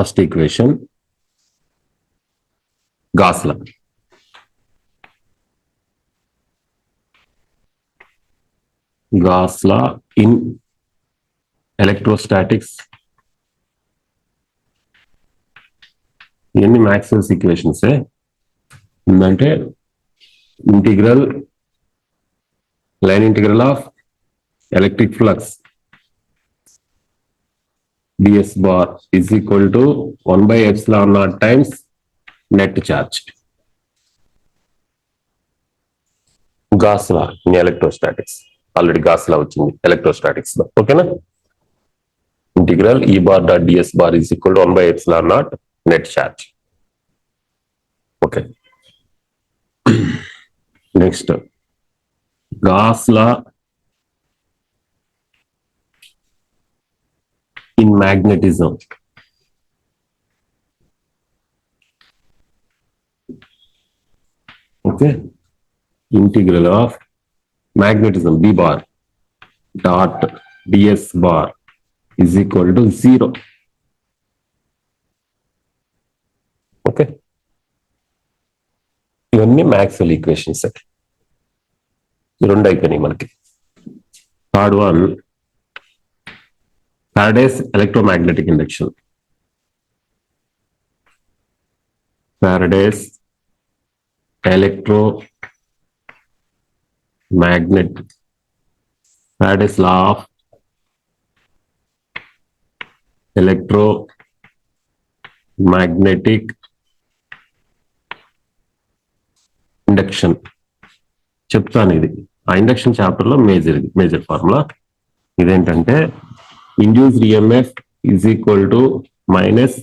First equation gas law. Gauss law in electrostatics. ఇవన్నీ Maxwell's equations ఏంటంటే line integral of electric flux ds bar is equal to 1 by epsilon naught times net charge. Gauss law in electrostatics. Already Gauss law వచ్చింది electrostatics లో. ఓకేనా? Integral E bar dot ds bar is equal to 1 by epsilon naught net charge. Okay, next Gauss law in magnetism. Okay, integral of magnetism b bar dot ds bar is equal to 0. Okay, ఇవన్నీ Maxwell equations. రెండు అయిపోయినాయి మనకి. Third one Faraday's electromagnetic induction. Faraday's Faraday's law of electromagnetic induction చెప్తాను. ఇది ఆ induction chapter లో major formula. ఇదేంటంటే induced EMF is equal to minus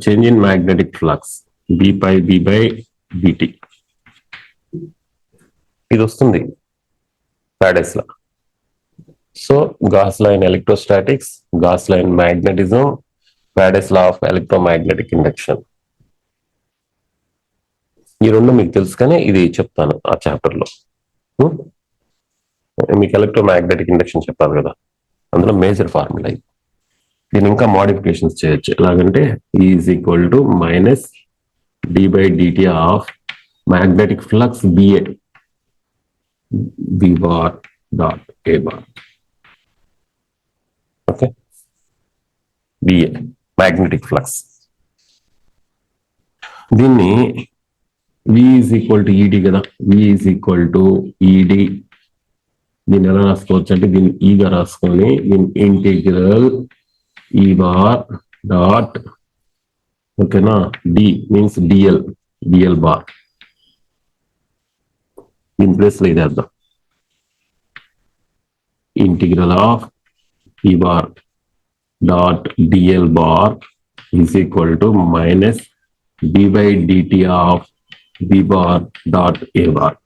change in magnetic flux B by dt. ఇది వస్తుంది Faraday's law. So Gauss law in electrostatics, Gauss law in magnetism, Faraday's law of electromagnetic induction. ఈ రెండు మీకు తెలుసు కానీ ఇది చెప్తాను ఆ చాప్టర్ లో. మీకు ఎలక్ట్రోమాగ్నెటిక్ ఇండక్షన్ చెప్పాలి కదా, అందులో మేజర్ ఫార్ములా ఇది. దీని ఇంకా మోడిఫికేషన్స్ చేయొచ్చు. ఎలాగంటే is equal to minus d by dt of magnetic flux BA b bar dot a bar. Okay, BA magnetic flux. దీన్ని V is equal to ED కదా, V is equal to ED. దీన్ని ఎలా రాసుకోవచ్చు అంటే దీన్ని ఈగా రాసుకొని దీని ఇంటిగ్రల్ ఈ బార్ డాట్ ఓకేనా డి మీన్స్ డిఎల్ బార్. దీని ప్లేస్ లో ఇది వేద్దాం. Integral of E bar dot dl bar is equal to minus d by dt of B bar dot A bar.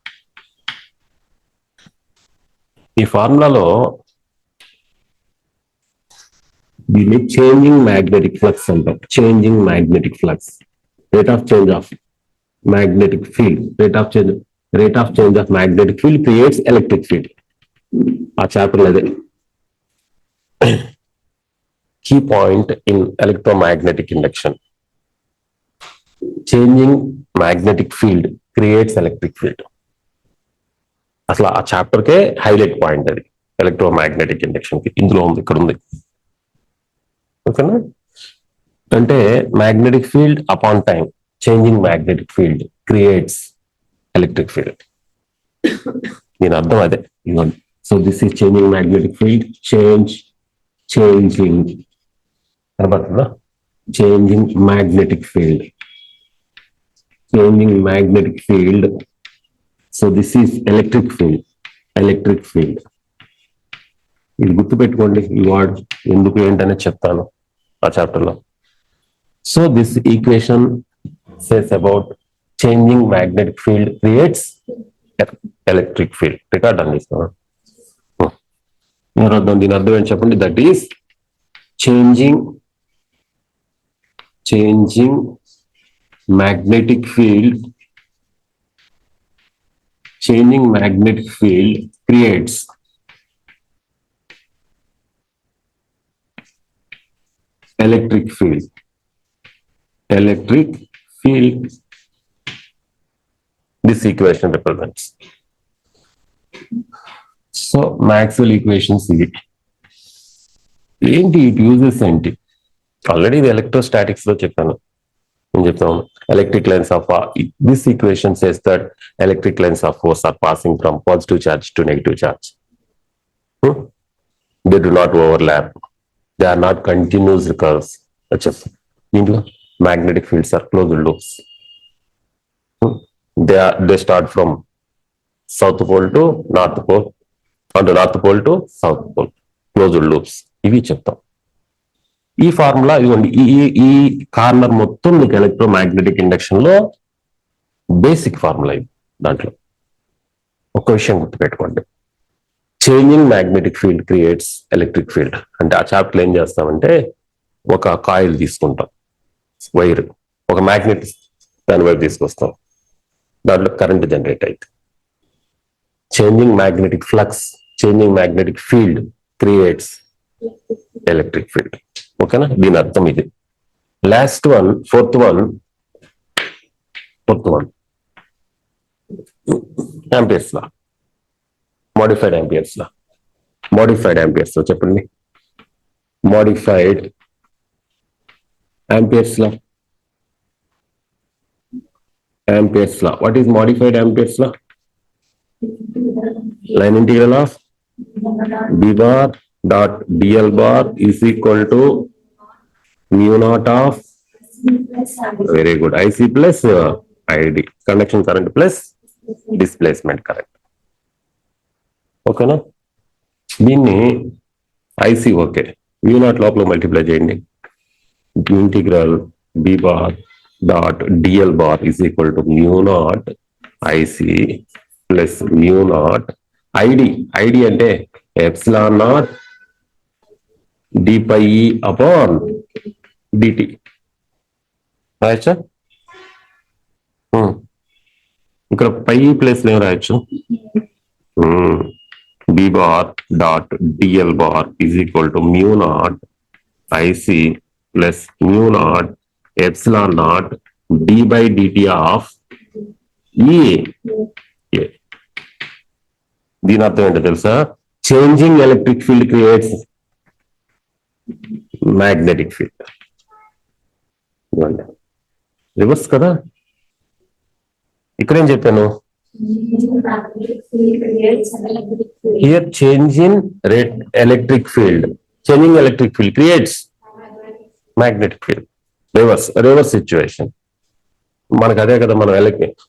ఈ ఫార్ములాలో దీన్ని చేంజింగ్ మ్యాగ్నెటిక్ ఫ్లక్స్ అంటాం. Changing magnetic flux, rate of change of magnetic field, rate of change of magnetic field creates electric field. ఆ chapter అదే key point in electromagnetic induction. Changing magnetic field creates electric field. అసలు ఆ chapter కే highlight point అది electromagnetic induction కి. ఇందులో ఉంది, ఇక్కడ ఉంది. ఓకేనా? అంటే magnetic field upon time, changing magnetic field creates electric field. దీని అర్థం అదే. So this is changing magnetic field, changing కనబడుతుందా? Changing magnetic field, changing magnetic field. So this is electric field. ఇది గుర్తుపెట్టుకోండి. ఈ వర్డ్ ఎందుకు ఏంటనే చెప్తాను ఆ చాప్టర్ లో. So this equation says about changing magnetic field creates electric field. Record అందిస్తాను. దీని అర్థం ఏంటి చెప్పండి? That is changing magnetic field creates electric field. Electric field, this equation represents. So Maxwell equations ఇవి ఏంటి, ఇట్ యూజెస్ ఏంటి? Already ఇది electrostatics లో చెప్పాను. నేను చెప్తాను electric lines of this equation says that electric lines of force are passing from positive charge to negative charge. They do not overlap, they are not continuous recurves. చెప్పాను దీంట్లో magnetic fields are closed loops. They start from south pole to north pole, and north pole to south pole, closed loops. ఇవి చెప్తాం. ఈ formula ఇవ్వండి, ఈ corner మొత్తం మీకు electromagnetic induction లో బేసిక్ ఫార్ములా ఇది. దాంట్లో ఒక విషయం గుర్తుపెట్టుకోండి, changing magnetic field creates electric field. అంటే ఆ చాప్టర్ ఏం చేస్తామంటే, ఒక కాయిల్ తీసుకుంటాం, వైర్, ఒక మ్యాగ్నెట్ దాని వైపు తీసుకొస్తాం, దాంట్లో కరెంట్ జనరేట్ అయితే changing magnetic flux, changing magnetic field creates electric field. ఓకేనా, దీని అర్థం ఇది. Last one, fourth one Ampere's law, modified Ampere's law. Modified Ampere's లో చెప్పండి, modified Ampere's law. Ampere's law. What is modified Ampere's law? Line integral of B bar dot DL bar is equal to mu naught of, very good, IC plus ID, conduction current plus displacement current. ఓకేనా, దీన్ని IC okay, mu naught లోపల multiply చేయండి, integral B bar dot DL bar is equal to mu naught IC plus mu naught ID. ID అంటే epsilon naught d pi e upon dt. రాయచ్చా? ఇక్కడ పై place ఏం రాయొచ్చు, B bar dot DL bar is equal to mu naught IC plus mu naught epsilon naught d by dt of E. దీని అర్థం ఏంటో తెలుసా, changing electric field creates magnetic field. Reverse కదా, ఇక్కడేం చెప్పాను, here changing electric field, changing electric field creates magnetic field. Reverse situation మనకు అదే కదా, మనం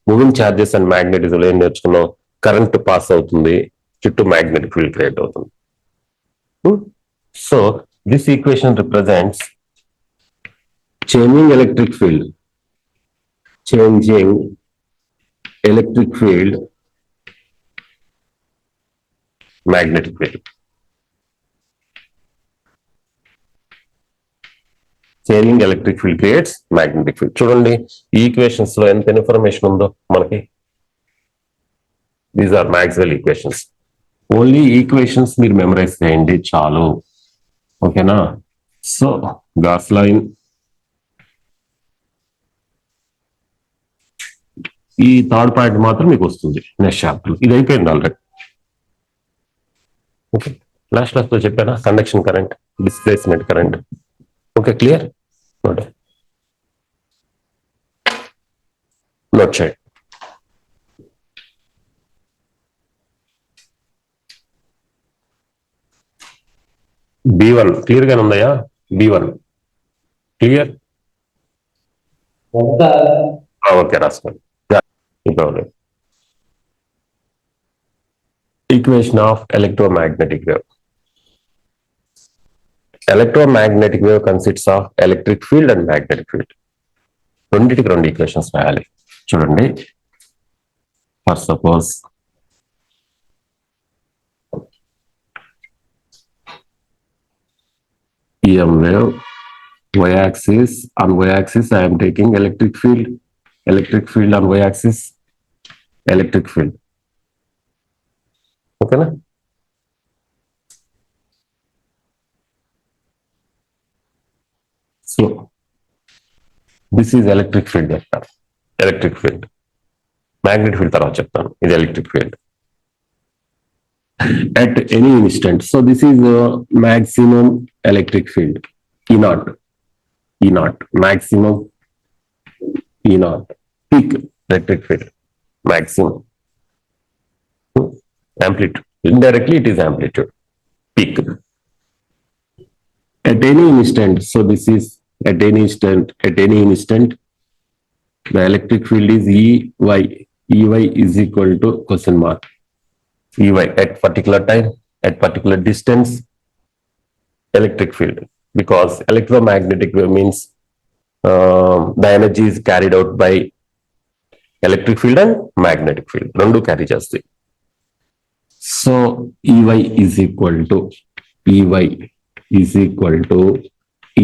మూవింగ్ ఛార్జెస్ అండ్ మ్యాగ్నెటిజం ఏం నేర్చుకున్నాం, కరెంట్ పాస్ అవుతుంది, చుట్టూ మ్యాగ్నెటిక్ ఫీల్డ్ క్రియేట్ అవుతుంది. So this equation represents changing electric field, changing electric field magnetic field. Changing electric field creates magnetic field. చూడండి ఈ ఈక్వేషన్స్ లో ఎంత ఇన్ఫర్మేషన్ ఉందో మనకి. These are Maxwell equations. Only equations మీరు మెమరైజ్ చేయండి చాలు, ఓకేనా. సో గాస్ లైన్, ఈ థర్డ్ పాయింట్ మాత్రం మీకు వస్తుంది నెక్స్ట్ చాప్టర్. ఇది అయిపోయింది ఆల్రెడీ. ఓకే, లాస్ట్ క్లాస్ లో చెప్పానా, conduction current, displacement current. Okay, clear. Note చేయండి. B1 క్లియర్ గానే ఉందయా? B1 clear? ఓకే, రాసుకోండి. Equation of electromagnetic wave. Electromagnetic wave consists of electric field and magnetic field. రెండింటికి రెండు equations రాయాలి. చూడండి, first suppose EM wave, y-axis, on y-axis I am taking electric field on y-axis, electric field. ఓకేనా? So this is electric field vector. Electric field. Magnetic field తర్వాత చెప్తాను. ఇది electric field at any instant. So this is maximum electric field, E naught, E naught, maximum E naught, peak electric field, maximum amplitude. Indirectly it is amplitude, peak. At any instant, so this is at any instant, the electric field is EY. EY is equal to question mark. EY at particular time, at particular distance, electric field. Because electromagnetic wave means the energy is carried out by electric field and magnetic field. Rendu carry chesti. So EY is equal to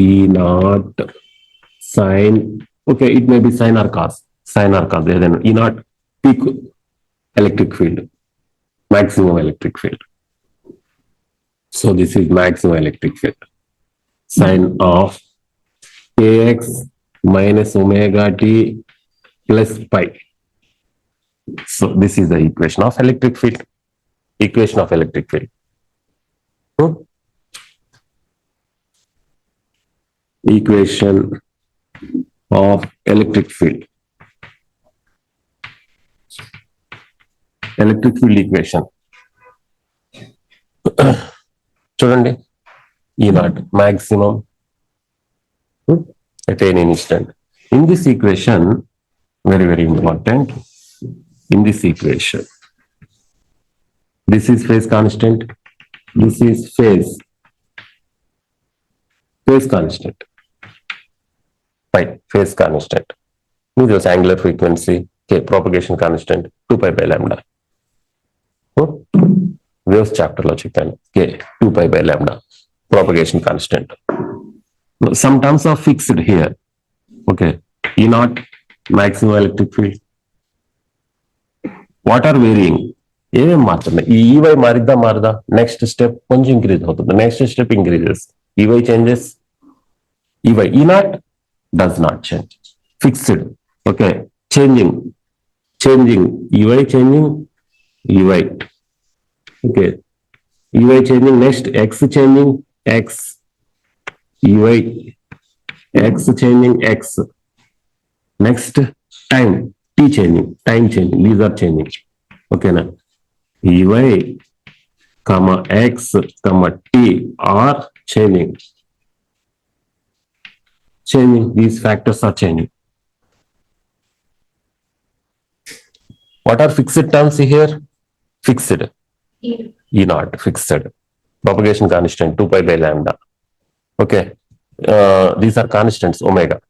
E naught sin. Okay, it may be sin or cos. Then E naught peak electric field. Maximum electric field. So this is maximum electric field. Sine of kx minus omega t plus pi. So this is the equation of electric field. Equation of electric field. Equation of electric field. Electric field equation చూడండి. ఈ not maximum at any instant. In this equation, very, very important, in this equation, this is phase constant, this is phase constant, right? Phase constant. This is angular frequency, okay, propagation constant, 2 pi by lambda. Waves chapter lo cheptanu, okay, 2 pi by lambda, propagation constant. Some terms are fixed here, okay. E naught, maximum electric field. What are varying? ఏమేమి మారుతున్నాయి? ఈ E y మారదా next step కొంచెం increase అవుతుంది, next step increases, E y changes, E y E naught does not change, fixed, okay. Changing E y changing, E y, okay, E y changing. Next x changing, x, E y, x changing, x. Next time, t changing, time changing, these are changing, ఓకేనా. E y comma x comma t are changing. These factors are changing. What are fixed terms here? Fixed, E naught, fixed. Propagation constant 2 pi by lambda, okay. These are constants, omega,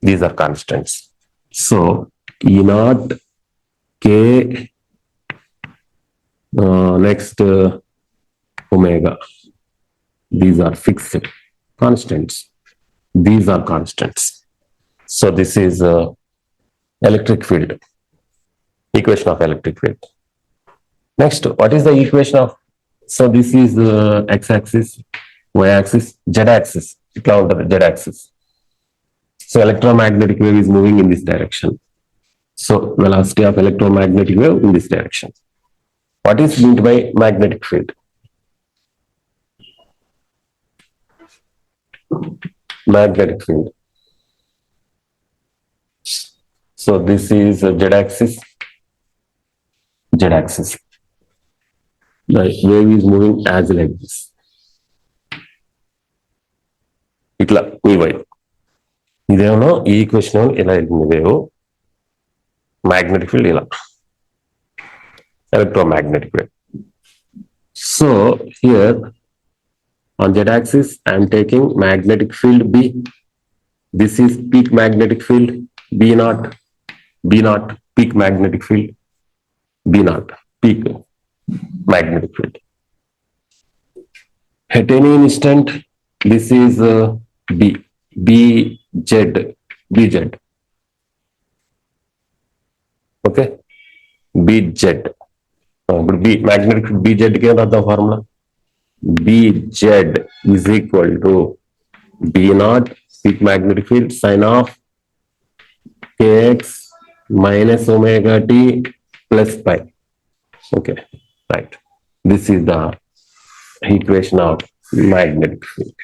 these are constants. So E naught, k, next omega, these are fixed constants, these are constants. So this is electric field, equation of electric field. Next, what is the equation of, so this is x-axis, y-axis, z-axis, z-axis. So electromagnetic wave is moving in this direction, so velocity of electromagnetic wave in this direction. What is meant by magnetic field? Magnetic field. So this is z-axis. Z-axis. The wave is moving as like this. Itla EY. ఇదేమో ఈ equation ఇలా వెళ్ళింది wave, magnetic field ఇలా, electromagnetic wave. So here on z-axis I am taking magnetic field B. This is peak magnetic field B naught, peak magnetic field B naught, peak magnetic field. At any instant, this is BZ, okay, BZ. ఇప్పుడు B magnetic BZ కి రాద్దా formula, BZ is equal to B naught Peak magnetic field sine of kx minus omega t plus pi. Okay, right. This is the equation of magnetic field.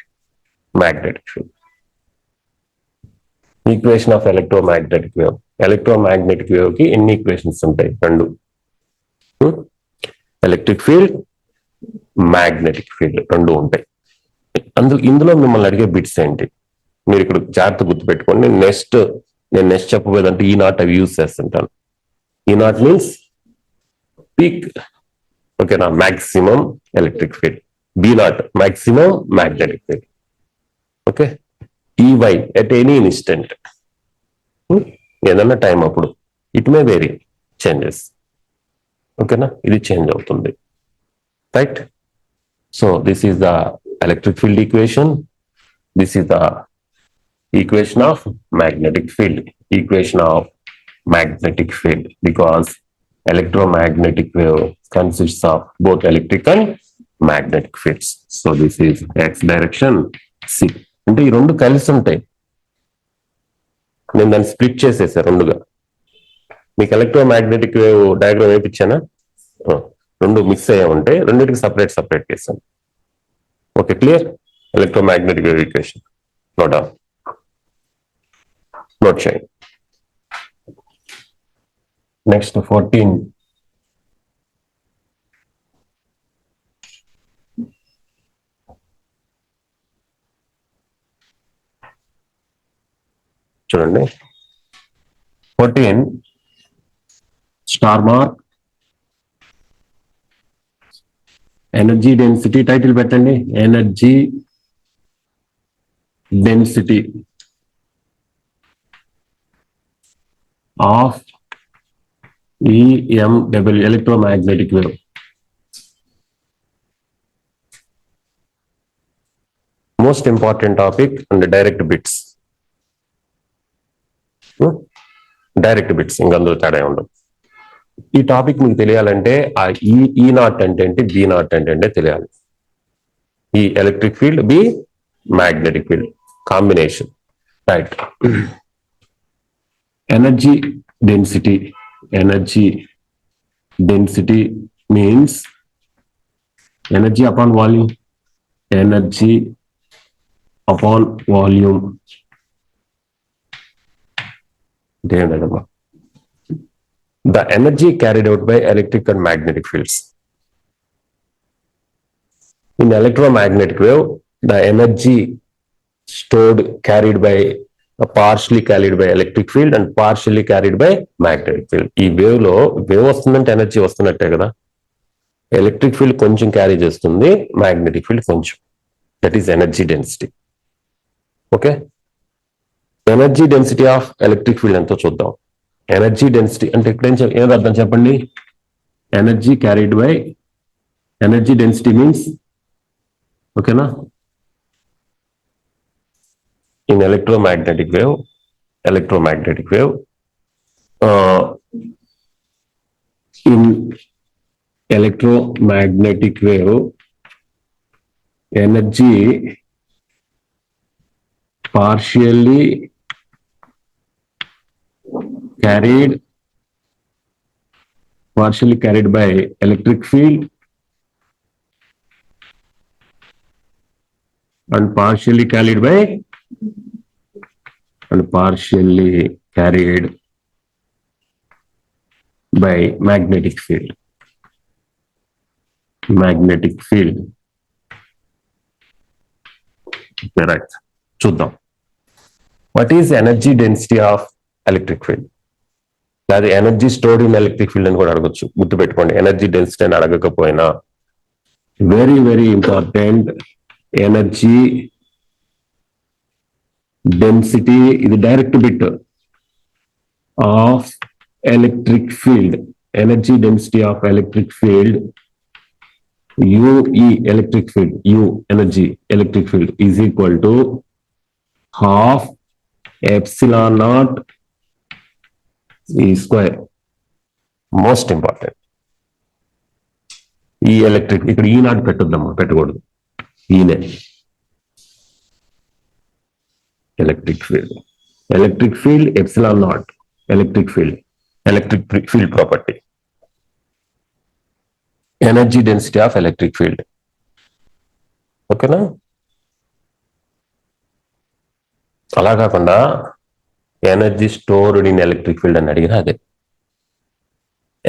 Equation of electromagnetic wave. Electromagnetic wave కి ఎన్ని equations ఉంటాయి? 2. Electric field, magnetic field 2 ఉంటాయి. ఇందులో మిమ్మల్ని అడిగే bits ఏంటి మీరు ఇక్కడ జాగ్రత్త గుర్తుపెట్టుకోండి. నేను నెక్స్ట్ చెప్పబోయేదంటే ఈ నాట్ అవి యూజ్ చేస్తుంటాను. ఈ నాట్ మీన్స్ పీక్, ఓకేనా, maximum electric field. B naught maximum magnetic field. Okay, EY at any instant, ఏదన్నా టైం అప్పుడు ఇట్ మే వేరీ చేంజెస్. ఓకేనా, ఇది చేంజ్ అవుతుంది. Right. So this is the electric field equation. This is the equation of magnetic field. Equation of magnetic field, because electromagnetic wave consists of both electric and magnetic fields. So this is x direction, c. అంటే ఈ రెండు కలిసి ఉంటాయి. నేను దాన్ని split చేసేసా రెండుగా. మీకు ఎలక్ట్రోమాగ్నెటిక్ వేవ్ డయాగ్రామ్ వేయించానా? రెండు మిక్స్ అయ్యే ఉంటాయి, రెండింటికి సపరేట్ చేశాను. Okay, clear. Electromagnetic wave equation note చేయండి. నెక్స్ట్ 14. చూడండి, 14 star mark. Energy density title పెట్టండి. Energy density of EMW, electromagnetic wave. Most important topic and direct bits. Direct bits, ఇంకా అందులో తేడా ఉండదు. ఈ టాపిక్ మీకు తెలియాలంటే ఆ ఈ నాట్ అంటే ఏంటి, బి నాట్ అంటే ఏంటి తెలియాలి. E electric field, B magnetic field combination. Right. Energy density means energy upon volume. Energy upon volume. The energy carried out by electric and magnetic fields. In electromagnetic wave, the energy stored partially carried by electric field and partially carried by magnetic field. ఈ wave లో wave వస్తుందంటే energy వస్తున్నట్టే కదా. Electric field కొంచెం carry చేస్తుంది, magnetic field కొంచెం. That is energy density. Okay, energy density of electric field ఎంతో చూద్దాం. Energy density అంటే ఇక్కడ ఏం అర్థం చెప్పండి. Energy carried by energy density means, ఓకేనా, in electromagnetic wave, in electromagnetic wave, energy partially carried by electric field and partially carried by magnetic field. Correct. చూద్దాం. What is energy density of electric field? అది energy stored in electric field అని కూడా అడగచ్చు. గుర్తుపెట్టుకోండి, energy density అని అడగకపోయినా very very important. Energy density ఇది direct bit of electric field. Energy density of electric field, UE electric field, U energy electric field is equal to half epsilon naught E square. Most important. ఈ electric ఇక్కడ ఈ not పెట్టొద్దమ్మా, పెట్టకూడదు. ఈనే electric field. Electric field epsilon naught, electric field property. Energy density of electric field. ఓకేనా? అలా కాకుండా energy stored in electric field అని అడిగినా అదే.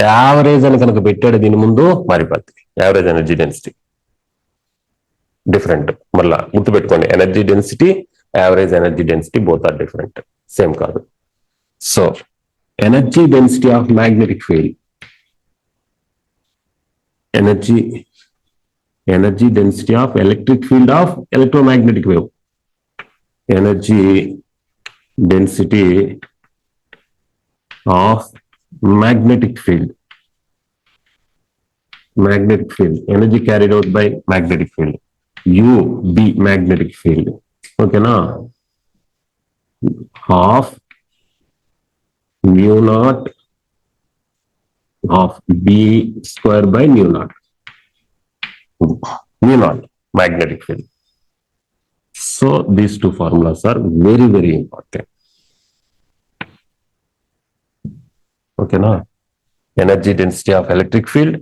యావరేజ్ అని కనుక పెట్టాడు దీని ముందు మారిపోతుంది. Average energy density different. మళ్ళా గుర్తుపెట్టుకోండి, energy density, average energy density both are different, same కాదు. So energy density of magnetic field, energy density of electric field of electromagnetic wave, energy density of magnetic field, energy carried out by magnetic field, UB magnetic field, okay na, half mu naught of B square by mu naught magnetic field. So these two formulas are very, very important. Okay na, energy density of electric field,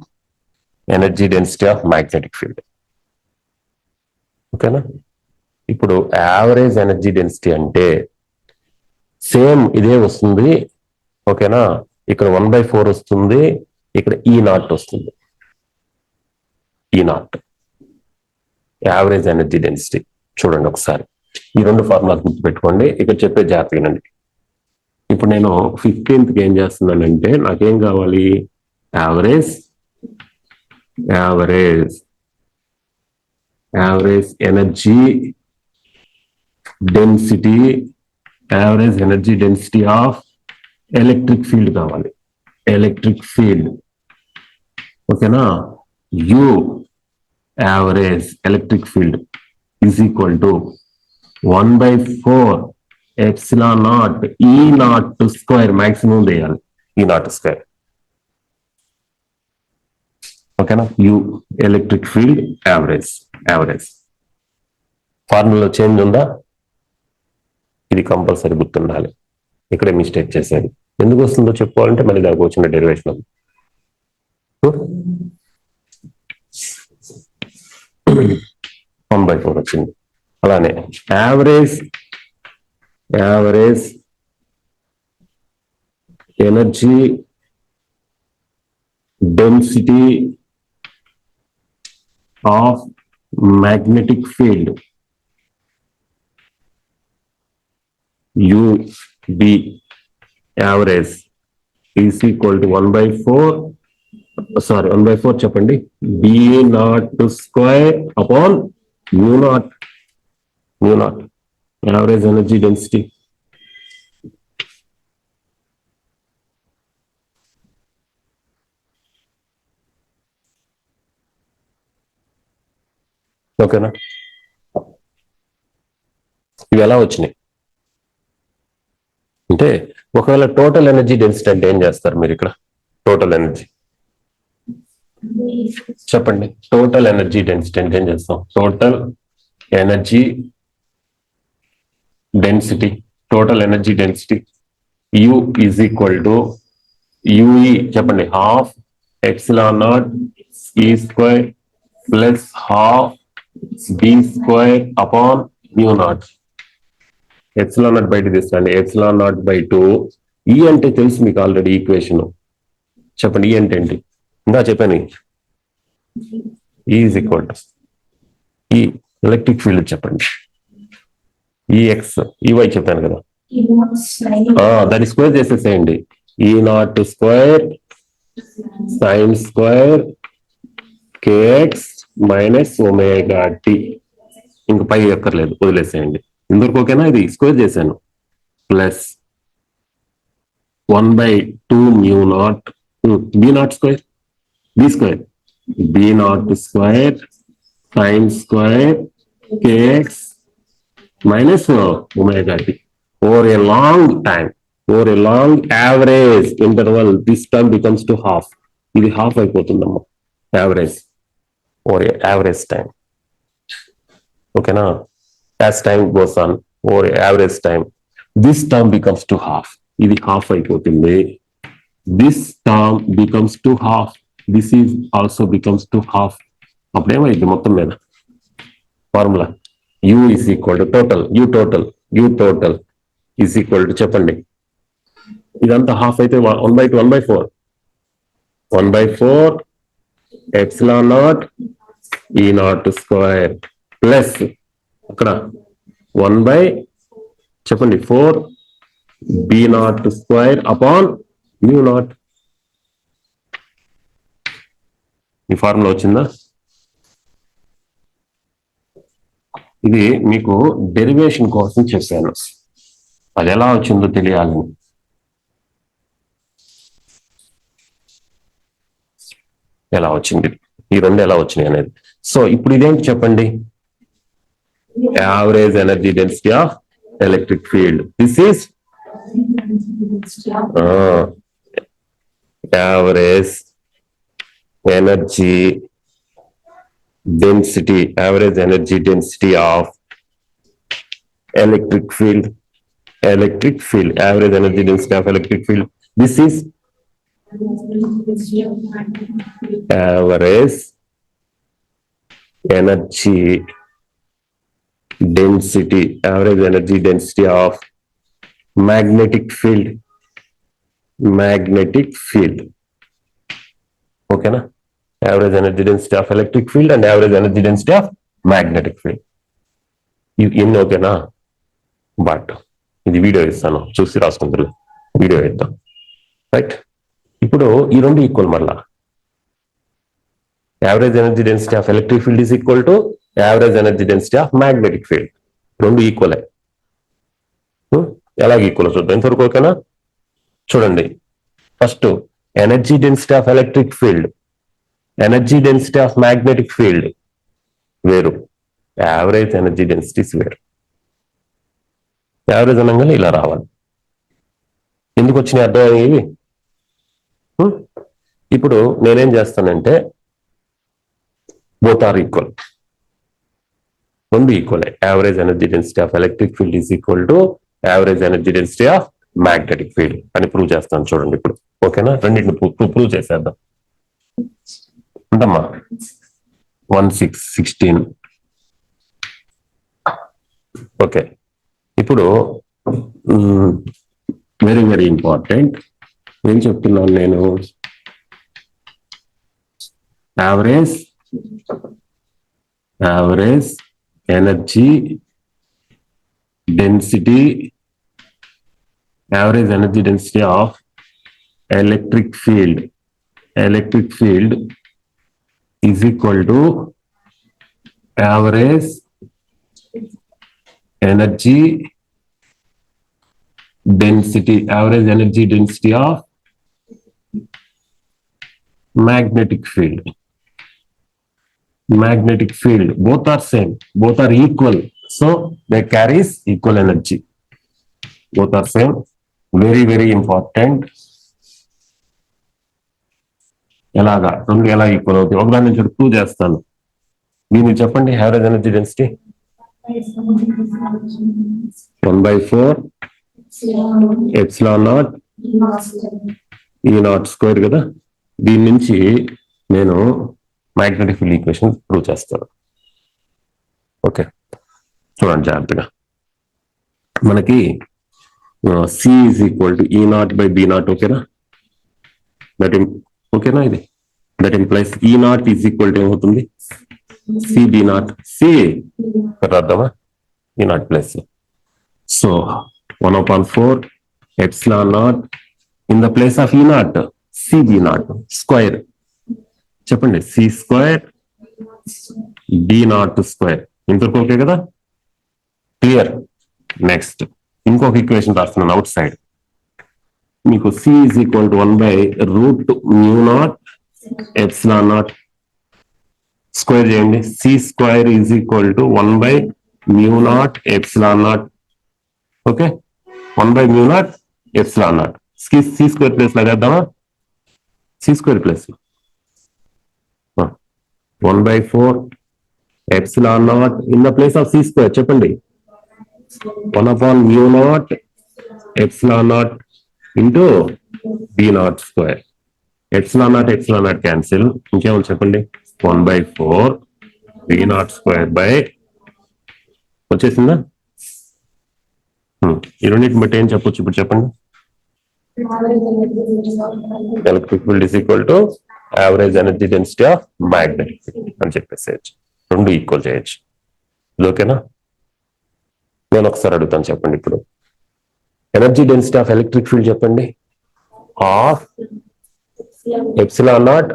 energy density of magnetic field. Okay na, ఇప్పుడు average energy density అంటే same ఇదే వస్తుంది. ఓకేనా, ఇక్కడ 1/4 వస్తుంది, ఇక్కడ E0 వస్తుంది. E0 average energy density. చూడండి ఒకసారి ఈ రెండు ఫార్ములాస్ గుర్తుపెట్టుకోండి. ఇక్కడ చెప్పే జాగ్రత్త వినండి. ఇప్పుడు నేను 15th ఏం చేస్తున్నానంటే నాకేం కావాలి, average energy density, average energy density of electric field కావాలి. ఎలక్ట్రిక్ ఫీల్డ్ ఓకేనా, U average electric field is equal to 1/4 epsilon naught E0 square, maximum చేయాలి E0 square. ఓకేనా, U electric field average. Formula change ఉందా? ఇది compulsory గుర్తుండాలి. ఇక్కడే mistake చేసేది. ఎందుకు వస్తుందో చెప్పుకోవాలంటే మళ్ళీ దానికి వచ్చిన డెరివేషన్ 1/4 వచ్చింది. అలానే average energy density of magnetic field UB average is equal to 1/4 చెప్పండి, B0 square upon mu0 average energy density. ఓకేనా, ఇవి ఎలా వచ్చినాయి అంటే ఒకవేళ టోటల్ ఎనర్జీ డెన్సిటీ అంటే ఏం చేస్తారు మీరు? ఇక్కడ టోటల్ ఎనర్జీ చెప్పండి. టోటల్ ఎనర్జీ డెన్సిటీ అంటే ఏం చేస్తాం? Total energy density U is equal to UE చెప్పండి, half epsilon naught E square plus half B square upon mu0. epsilon naught బయట తీసుకోండి, epsilon naught by 2. E అంటే తెలుసు మీకు ఆల్రెడీ ఈక్వేషన్. చెప్పండి E అంటే ఏంటి? ఇంకా చెప్పాను, E is equal to E electric field చెప్పండి, EX EY చెప్పాను కదా, దాన్ని స్క్వేర్ చేసేసేయండి. E0 square sin square KX minus omega t. ఇంక పై ఎక్కర్లేదు, వదిలేసేయండి. ఇందుకు ఓకేనా? ఇది స్క్వేర్ చేశాను. Plus 1/2 mu0 B0 square B square B0 square sin square KX minus omega t over a long time, over a long average interval, this term becomes to half. ఇది half అయిపోతుందమ్మా యావరేజ్ ఓవర్ average time. ఓకేనా, as time goes on or average time. This term becomes to half. ఇది half అయిపోతుంది. This term becomes to half. This is also becomes to half. అప్పుడేమైంది మొత్తం మీద formula U is equal to total U total is equal to చెప్పండి. ఇదంతా half అయితే 1/2 1/4 1/4 epsilon naught E naught square plus అక్కడ 1 చెప్పండి 4 B naught square upon mu not. ఈ formula వచ్చిందా? ఇది మీకు డెరివేషన్ కోసం చెప్పాను. అది ఎలా వచ్చిందో తెలియాలని. ఎలా వచ్చింది, ఈ రెండు ఎలా వచ్చినాయి అనేది. సో ఇప్పుడు ఇదేంటి చెప్పండి? Average energy density of electric field. This is average energy density, average energy density of electric field, average energy density of electric field. This is average energy density of magnetic field. Okay na? Average energy density of electric field and average energy density of magnetic field. ఇన్ని ఓకేనా? But ఇది video ఇస్తాను, చూసి రాసుకుంటారు. Video ఇద్దాం, right? ఇప్పుడు ఈ రెండు ఈక్వల్. మళ్ళా average energy density of electric field is equal to average energy density of magnetic field. రెండు ఈక్వలే. ఎలాగ ఈక్వల్ చూద్దాం. ఇంతవరకు ఓకేనా? చూడండి, first energy density of electric field, energy density of magnetic field వేరు, యావరేజ్ ఎనర్జీ డెన్సిటీస్ వేరు. Average అనగానే ఇలా రావాలి. ఎందుకు వచ్చినాయి అర్థమయ్యేవి? ఇప్పుడు నేనేం చేస్తానంటే బోత్ ఆర్ ఈక్వల్, రెండు equal. Average energy density of electric field is equal to average energy density of magnetic field అని ప్రూవ్ చేస్తాను. చూడండి ఇప్పుడు, ఓకేనా? రెండింటిని ప్రూవ్ చేసేద్దాం. అంటమ్మా 1/6/16. ఓకే, ఇప్పుడు వెరీ వెరీ ఇంపార్టెంట్. ఏం చెప్తున్నాను నేను? Average energy density of electric field is equal to average energy density of magnetic field. Both are same, both are equal, so they carries equal energy. Both are same. Very very important. ఎలాగా రెండు ఎలా equal అవుతాయి? ఒకదాని నుంచి prove చేస్తాను. దీన్ని చెప్పండి. Average energy density 1/4 epsilon naught E naught square కదా. దీని నుంచి నేను మ్యాగ్నెటిక్ ఫీల్డ్ ఈక్వేషన్ ప్రూవ్ చేస్తాను. ఓకే, చూడండి జాగ్రత్తగా. మనకి C is equal to E naught by B naught. ఓకేనా? ఓకేనా? ఇది that implies E naught is equal to ఏమవుతుంది? C B naught. సి రాద్దామా? E naught plus. So 1/4 epsilon naught in the place of E naught C B naught square. చెప్పండి, C square did not square. ఇంతవరకు okay కదా? Clear. Next ఇంకొక ఈక్వేషన్ రాస్తున్నాను outside. మీకు C is equal to 1/√μ0 epsilon naught square చేయండి. C square is equal to 1/μ0 epsilon naught. Okay, 1/μ0 epsilon naught. C square place లో వేద్దామా? C square place 1/4 epsilon naught in the place of C square. చెప్పండి, 1 upon mu naught epsilon naught into b naught square. epsilon naught cancel. ఇంకేమో చెప్పండి. 1/4 b naught square by వచ్చేసిందా? ఈ రెండింటిని బట్టి ఏం చెప్పొచ్చు ఇప్పుడు చెప్పండి. Electric field is equal to average energy density of magnetic field అని చెప్పేసేయచ్చు. రెండు ఈక్వల్ చేయొచ్చు. ఇది ఓకేనా? నేను ఒకసారి అడుగుతాను చెప్పండి. ఇప్పుడు energy density of electric field చెప్పండి. ఆఫ్ ఎప్సిలాన్ నాట్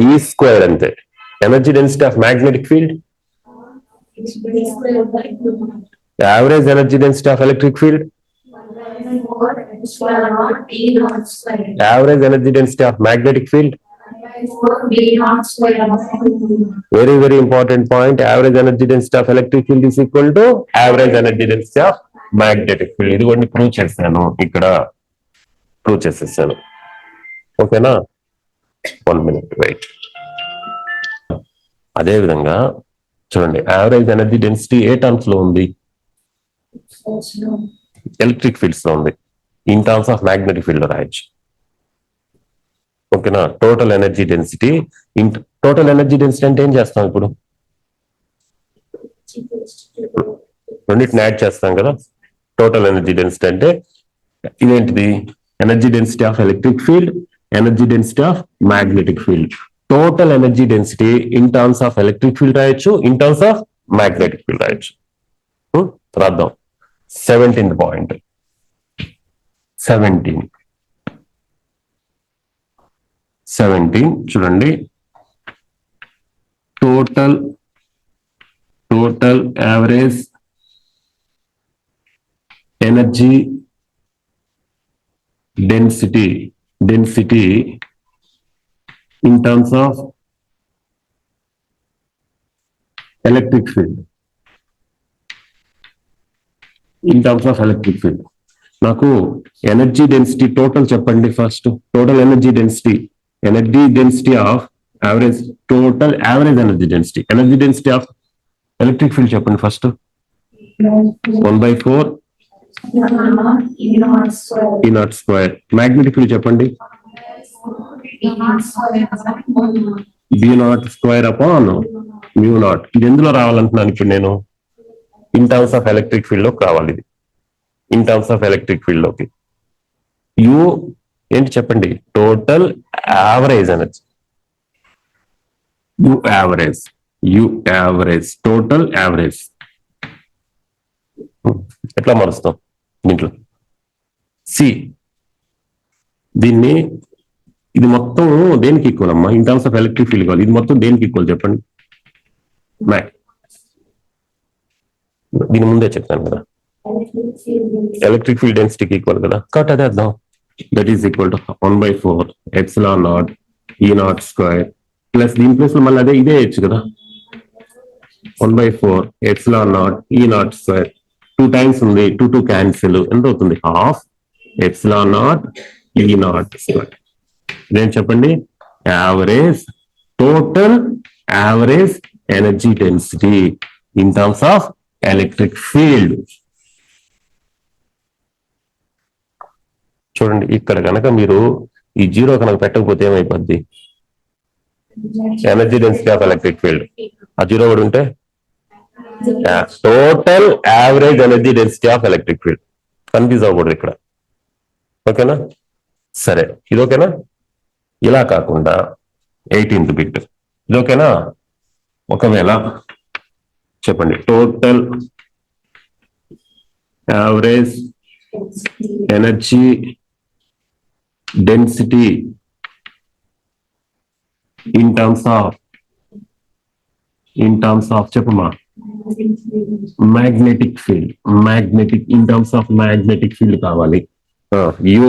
ఈ స్క్వేర్ అంతే. Energy density of magnetic field average energy density of electric field average energy density of magnetic field. Very, very important point. Average energy density of electric field is equal to average energy density of magnetic field. ఇది కూడా prove చేశాను, ఇక్కడ prove చేసేసాను. ఓకేనా? 1 minute wait. అదే విధంగా చూడండి, average energy density ఏ terms లో ఉంది? ఎలక్ట్రిక్ ఫీల్డ్స్ లో ఉంది. In terms of magnetic field లో రాయొచ్చు. ఓకేనా? Total energy density. Total energy density అంటే ఏం చేస్తాం? ఇప్పుడు రెండింటిని యాడ్ చేస్తాం కదా. టోటల్ ఎనర్జీ డెన్సిటీ అంటే ఇదేంటిది? Energy density of electric field, energy density of magnetic field. Total energy density in terms of electric field రాయొచ్చు, in terms of magnetic field రాయొచ్చు. రాద్దాం. 17th point. 17 చూడండి. Total average energy density in terms of electric field. In terms of electric field నాకు energy density total చెప్పండి first. Total energy density of average, total average energy density of electric field చెప్పండి first. 1/4 E naught square. Magnetic field చెప్పండి. B naught square upon mu naught. ఇది ఎందులో రావాలంటున్నాను ఇప్పుడు నేను? In terms of electric field లోకి రావాలి. ఇది in terms of electric field లోకి. యు ఏంటి చెప్పండి? Total average energy. You average total average. ఎట్లా మారుస్తాం దీంట్లో? సి దీన్ని, ఇది మొత్తం దేనికి ఈక్వల్ అమ్మా? In terms of electric field కావాలి. ఇది మొత్తం దేనికి ఈక్వల్ చెప్పండి? దీని ముందే చెప్తాను కదా, ఎలక్ట్రిక్ ఫీల్డ్ డెన్సిటీకి ఈక్వల్ కదా. కాబట్టి అదే అర్థం. That is equal to 1/4 epsilon naught E naught square plus దీని ప్లస్ లో మళ్ళీ అదే ఇదే వేయచ్చు కదా. 1/4 epsilon naught E naught square. 2 times ఉంది, 2 క్యాన్సిల్. ఎంత అవుతుంది? Half epsilon naught E naught square. ఇదేం చెప్పండి? Average, total average energy density in terms of electric field. చూడండి, ఇక్కడ కనుక మీరు ఈ 0 కనుక పెట్టకపోతే ఏమైపోద్ది? Energy density of electric field. ఆ 0 కూడా ఉంటే total average energy density of electric field. Confuse అవ్వకూడదు ఇక్కడ. ఓకేనా? సరే, ఇది ఓకేనా? ఇలా కాకుండా 18th బిట్ ఇది ఓకేనా? ఒకవేళ చెప్పండి, total average energy density in terms of చెప్పమ్మా magnetic field. In terms of magnetic field కావాలి. U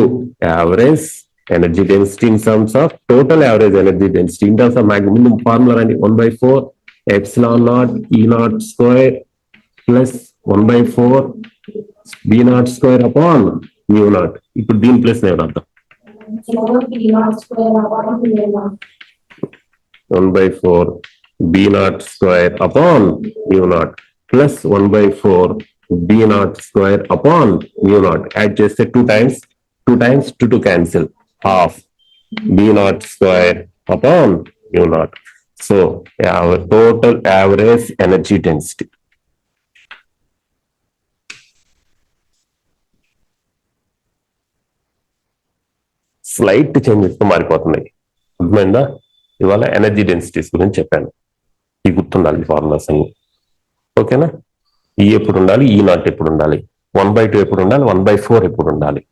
average energy density in terms of total average energy density in terms of ముందు ఫార్ములా రండి. 1/4 epsilon naught E naught square plus 1/4 B naught square upon mu naught. ఇప్పుడు దీని plus నేను రాద్దాం. 1/4 B naught square upon mu naught plus 1/4 B naught square upon mu naught add చేస్తే 2 times 2 cancel half B naught square upon mu naught. So total average energy density slight changes తో మారిపోతున్నాయి. అర్థమైందా? ఇవాళ energy densities గురించి చెప్పాను. ఈ గుర్తుండాలి formulas అన్ని. ఓకేనా? ఈ ఎప్పుడు ఉండాలి, ఈ నాట్ ఎప్పుడు ఉండాలి, 1/2 ఎప్పుడు ఉండాలి, 1/4 ఎప్పుడు ఉండాలి.